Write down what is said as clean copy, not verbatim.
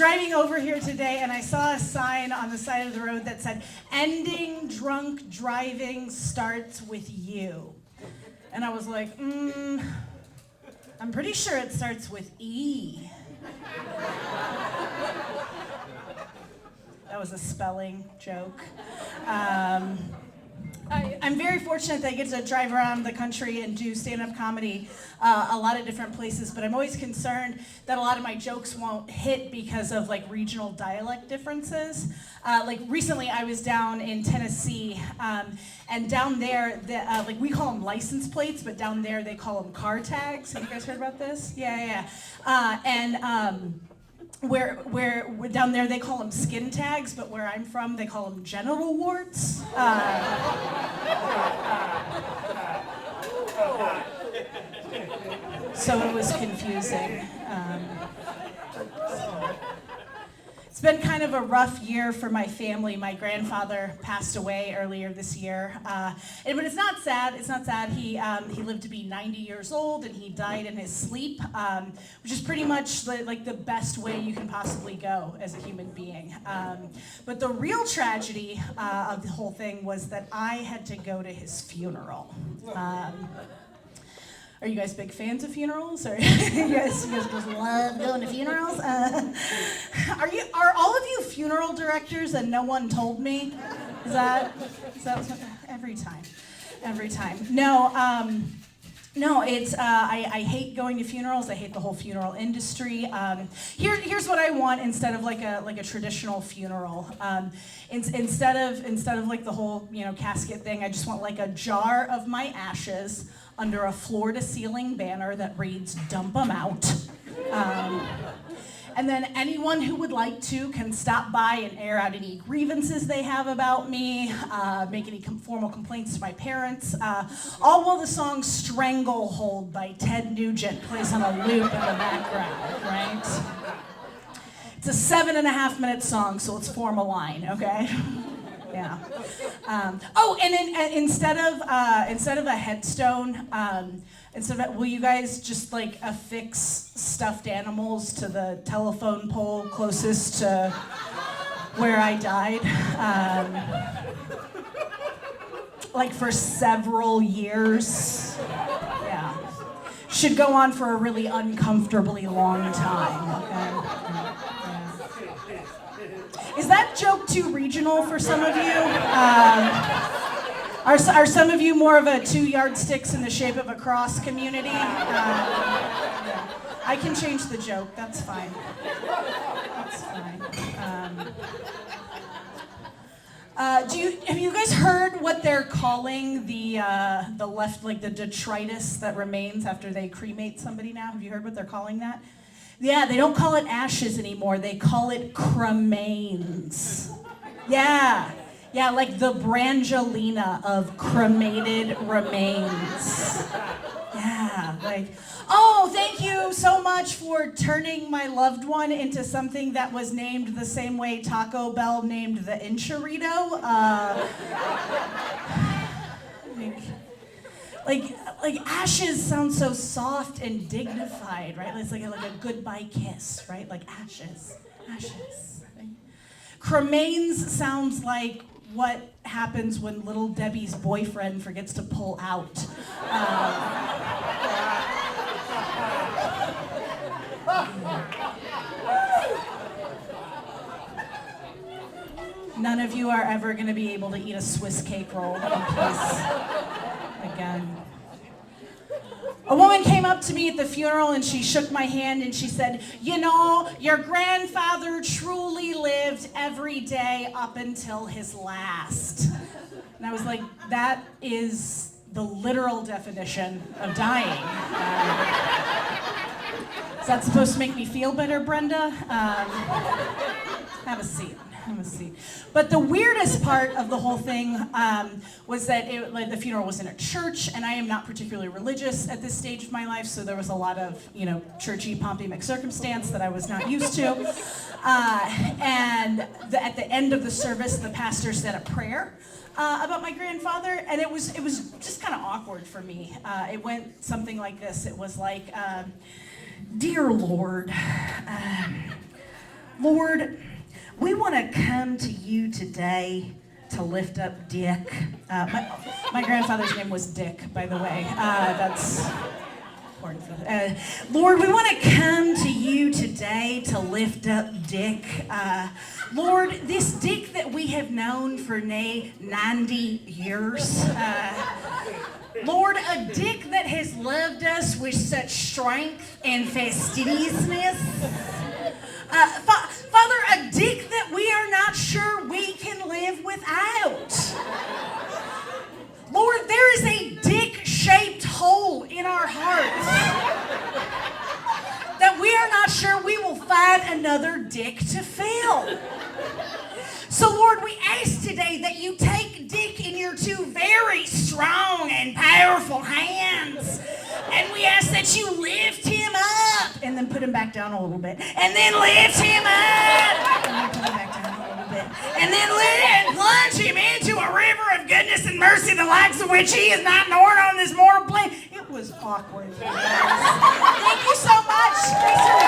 driving over here today and I saw a sign on the side of the road that said, "Ending drunk driving starts with you." And I was like, I'm pretty sure it starts with E. That was a spelling joke. I'm very fortunate that I get to drive around the country and do stand-up comedy a lot of different places, but I'm always concerned that a lot of my jokes won't hit because of like regional dialect differences. Like recently I was down in Tennessee, and down there, like we call them license plates, but down there they call them car tags. Have you guys heard about this? Yeah. Where down there they call them skin tags, but where I'm from they call them genital warts. So it was confusing. It's been kind of a rough year for my family. My grandfather passed away earlier this year, but it's not sad. It's not sad. He lived to be 90 years old, and he died in his sleep, which is pretty much like the best way you can possibly go as a human being. But the real tragedy of the whole thing was that I had to go to his funeral. Are you guys big fans of funerals, or you guys just love going to funerals? Are all of you funeral directors and no one told me? Is that every time? No, it's I hate going to funerals. I hate the whole funeral industry. Here's what I want instead of like a traditional funeral. Instead of like the whole casket thing, I just want like a jar of my ashes under a floor-to-ceiling banner that reads "Dump 'em out." And then anyone who would like to can stop by and air out any grievances they have about me, make any formal complaints to my parents, all while the song "Stranglehold" by Ted Nugent plays on a loop in the background, right? It's a 7.5-minute song, so let's form a line, okay? Yeah. And then instead of a headstone, will you guys just like affix stuffed animals to the telephone pole closest to where I died? Like for several years. Yeah. Should go on for a really uncomfortably long time. Okay? Is that joke too regional for some of you? Are some of you more of a 2 yardsticks in the shape of a cross community? Yeah. I can change the joke. That's fine. That's fine. Have you guys heard what they're calling the left, like the detritus that remains after they cremate somebody now? Have you heard what they're calling that? Yeah, they don't call it ashes anymore. They call it cremains. Yeah, like the Brangelina of cremated remains. Yeah, like, oh, thank you so much for turning my loved one into something that was named the same way Taco Bell named the Enchilito. Like ashes sound so soft and dignified, right? It's like a goodbye kiss, right? Like ashes. Right? Cremains sounds like what happens when Little Debbie's boyfriend forgets to pull out. None of you are ever going to be able to eat a Swiss cake roll in peace again. A woman came up to me at the funeral and she shook my hand and she said, your grandfather truly lived every day up until his last. And I was like, that is the literal definition of dying. Is that supposed to make me feel better, Brenda? Have a seat. But the weirdest part of the whole thing was that the funeral was in a church, and I am not particularly religious at this stage of my life, so there was a lot of, churchy, pompy circumstance that I was not used to. At the end of the service, the pastor said a prayer about my grandfather, and it was just kind of awkward for me. It went something like this. It was like, "Dear Lord, Lord, we want to come to you today to lift up Dick. My grandfather's name was Dick, by the way. That's important. Lord, we want to come to you today to lift up Dick. Lord, this Dick that we have known for 90 years. Lord, a Dick that has loved us with such strength and fastidiousness. Father, a Dick that we are not sure we can live without. Lord, there is a Dick-shaped hole in our hearts that we are not sure we will find another Dick to fill. So, Lord, we ask today that you take Dick in your two very strong and powerful hands, and we ask that you lift him up, and then put him back down a little bit, and then lift him up, and then put him back down a little bit, and then plunge him into a river of goodness and mercy, the likes of which he is not known on this mortal plane. It was awkward. Thank you so much. Thanks for